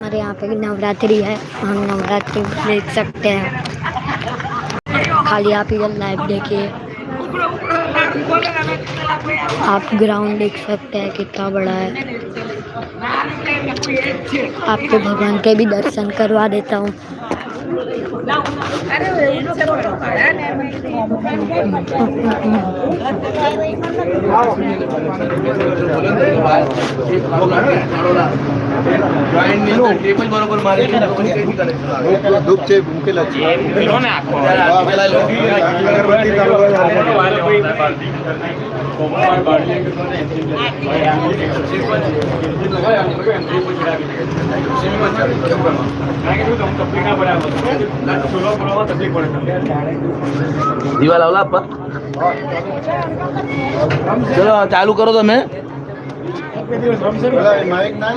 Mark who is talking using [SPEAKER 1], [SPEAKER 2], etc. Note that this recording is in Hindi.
[SPEAKER 1] हमारे यहाँ पे नवरात्रि है, हम नवरात्रि देख सकते हैं। खाली आप इधर लाइव देखिए, आप ग्राउंड देख सकते हैं कितना बड़ा है। आपको भगवान के भी दर्शन करवा देता हूँ।
[SPEAKER 2] धूप से मुकेला
[SPEAKER 3] દીવા લાવલા આપા ચલો ચાલુ કરો તમે
[SPEAKER 2] માઇક ના